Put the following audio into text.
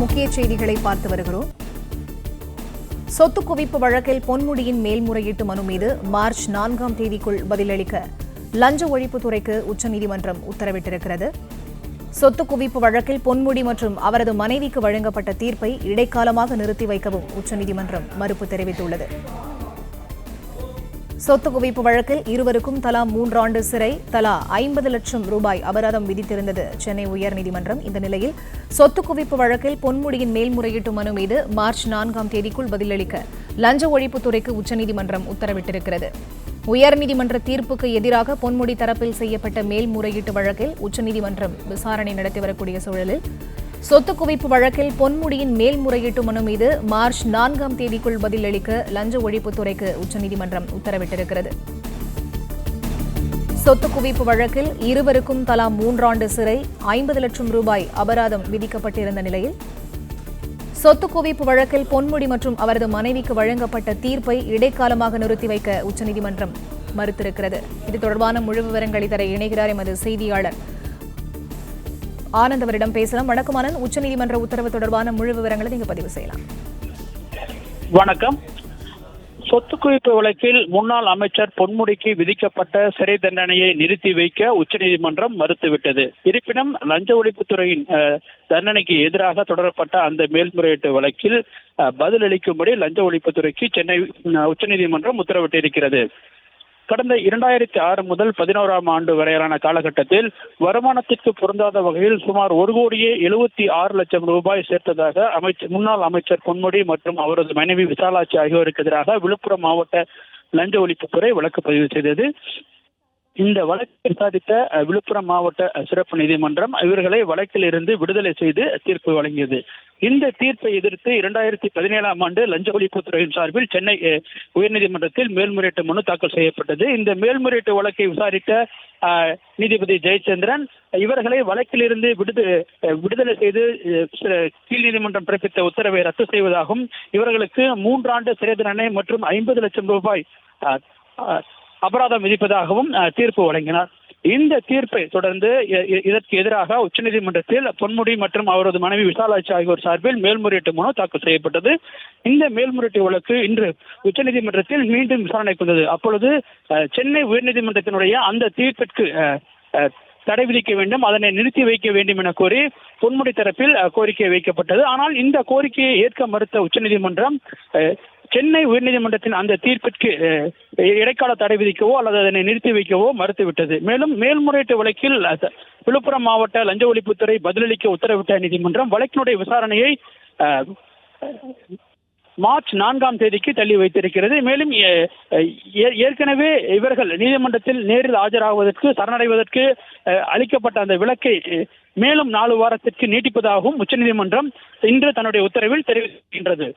முக்கிய செய்திகளை பார்த்து வருகிறோம். சொத்து குவிப்பு வழக்கில் பொன்முடியின் மேல்முறையீட்டு மனு மீது மார்ச் 4ஆம் தேதிக்குள் பதிலளிக்க லஞ்ச ஒழிப்புத்துறைக்கு உச்சநீதிமன்றம் உத்தரவிட்டிருக்கிறது. சொத்து குவிப்பு வழக்கில் பொன்முடி மற்றும் அவரது மனைவிக்கு வழங்கப்பட்ட தீர்ப்பை இடைக்காலமாக நிறுத்தி வைக்கவும் உச்சநீதிமன்றம் மறுப்பு தெரிவித்துள்ளது. சொத்து குவிப்பு வழக்கில் இருவருக்கும் தலா 3 ஆண்டு சிறை, தலா 50 லட்சம் ரூபாய் அபராதம் விதித்திருந்தது சென்னை உயர்நீதிமன்றம். இந்த நிலையில் சொத்து குவிப்பு வழக்கில் பொன்முடியின் மேல்முறையீட்டு மனு மீது மார்ச் 4ஆம் தேதிக்குள் பதிலளிக்க லஞ்ச ஒழிப்புத்துறைக்கு உச்சநீதிமன்றம் உத்தரவிட்டிருக்கிறது. உயர்நீதிமன்ற தீர்ப்புக்கு எதிராக பொன்முடி தரப்பில் செய்யப்பட்ட மேல்முறையீட்டு வழக்கில் உச்சநீதிமன்றம் விசாரணை நடத்தி வரக்கூடிய சூழலில் சொத்து குவிப்பு வழக்கில் பொன்முடியின் மேல்முறையீட்டு மனு மீது மார்ச் 4ஆம் தேதிக்குள் பதிலளிக்க லஞ்ச ஒழிப்புத்துறைக்கு உச்சநீதிமன்றம் உத்தரவிட்டிருக்கிறது. சொத்து குவிப்பு வழக்கில் இருவருக்கும் தலா 3 ஆண்டு சிறை, 50 லட்சம் ரூபாய் அபராதம் விதிக்கப்பட்டிருந்த நிலையில் சொத்து குவிப்பு வழக்கில் பொன்முடி மற்றும் அவரது மனைவிக்கு வழங்கப்பட்ட தீர்ப்பை இடைக்காலமாக நிறுத்தி வைக்க உச்சநீதிமன்றம் மறுத்திருக்கிறது. இது தொடர்பான முழு விவரங்களை தர இணைகிறார் எமது செய்தியாளர் ஆனந்த். அவரிடம் பேசலாம். வணக்கம் ஆனந்த், உச்சநீதிமன்ற உத்தரவு தொடர்பான முழு விவரங்களை நீங்க பதிவு செய்யலாம். வணக்கம். சொத்து குவிப்பு வழக்கில் முன்னாள் அமைச்சர் பொன்முடிக்கு விதிக்கப்பட்ட சிறை தண்டனையை நிறுத்தி வைக்க உச்சநீதிமன்றம் மறுத்துவிட்டது. இருப்பினும் லஞ்ச ஒழிப்புத்துறையின் தண்டனைக்கு எதிராக தொடரப்பட்ட அந்த மேல்முறையீட்டு வழக்கில் பதிலளிக்கும்படி லஞ்ச ஒழிப்புத்துறைக்கு சென்னை உச்சநீதிமன்றம் உத்தரவிட்டிருக்கிறது. கடந்த 2006 முதல் 2011ஆம் ஆண்டு வரையிலான காலகட்டத்தில் வருமானத்திற்கு பொருந்தாத வகையில் சுமார் 1,76 லட்சம் ரூபாய் சேர்த்ததாக முன்னாள் அமைச்சர் பொன்முடி மற்றும் அவரது மனைவி விசாலாட்சி ஆகியோருக்கு எதிராக விழுப்புரம் மாவட்ட லஞ்ச ஒழிப்புத்துறை வழக்கு பதிவு செய்தது. இந்த வழக்கை விசாரித்த விழுப்புரம் மாவட்ட சிறப்பு நீதிமன்றம் இவர்களை வழக்கில் இருந்து விடுதலை செய்து தீர்ப்பு வழங்கியது. இந்த தீர்ப்பை எதிர்த்து 2017ஆம் ஆண்டு லஞ்ச ஒழிப்புத்துறையின் சார்பில் சென்னை உயர்நீதிமன்றத்தில் மேல்முறையீட்டு மனு தாக்கல் செய்யப்பட்டது. இந்த மேல்முறையீட்டு வழக்கை விசாரித்த நீதிபதி ஜெயச்சந்திரன் இவர்களை வழக்கில் இருந்து விடுதலை செய்து கீழ் நீதிமன்றம் பிறப்பித்த உத்தரவை ரத்து செய்வதாகவும் இவர்களுக்கு 3 ஆண்டு சிறை தண்டனை மற்றும் 50 லட்சம் ரூபாய் அபராதம் விதிப்பதாகவும் தீர்ப்பு வழங்கினார். இந்த தீர்ப்பை தொடர்ந்து இதற்கு எதிராக உச்சநீதிமன்றத்தில் பொன்முடி மற்றும் அவரது மனைவி விசாலாட்சி ஆகியோர் சார்பில் மேல்முறையீட்டு மனு தாக்கல் செய்யப்பட்டது. இந்த மேல்முறையீட்டு வழக்கு இன்று உச்சநீதிமன்றத்தில் மீண்டும் விசாரணைக்கு வந்தது. அப்பொழுது சென்னை உயர்நீதிமன்றத்தினுடைய அந்த தீர்ப்பிற்கு தடை விதிக்க வேண்டும், அதனை நிறுத்தி வைக்க வேண்டும் என கோரி பொன்முடி தரப்பில் கோரிக்கை வைக்கப்பட்டது. ஆனால் இந்த கோரிக்கையை ஏற்க மறுத்த உச்சநீதிமன்றம் சென்னை உயர்நீதிமன்றத்தின் அந்த தீர்ப்பிற்கு இடைக்கால தடை விதிக்கவோ அல்லது அதனை நிறுத்தி வைக்கவோ மறுத்துவிட்டது. மேலும் மேல்முறையீட்டு வழக்கில் விழுப்புரம் மாவட்ட லஞ்ச ஒழிப்புத்துறை பதிலளிக்க உத்தரவிட்ட நீதிமன்றம் வழக்கினுடைய விசாரணையை மார்ச் 4ஆம் தேதிக்கு தள்ளி வைத்திருக்கிறது. மேலும் ஏற்கனவே இவர்கள் நீதிமன்றத்தில் நேரில் ஆஜராவதற்கு சரணடைவதற்கு அளிக்கப்பட்ட அந்த விலக்கை மேலும் 4 வாரத்திற்கு நீட்டிப்பதாகவும் உச்சநீதிமன்றம் இன்று தன்னுடைய உத்தரவில் தெரிவிக்கின்றது.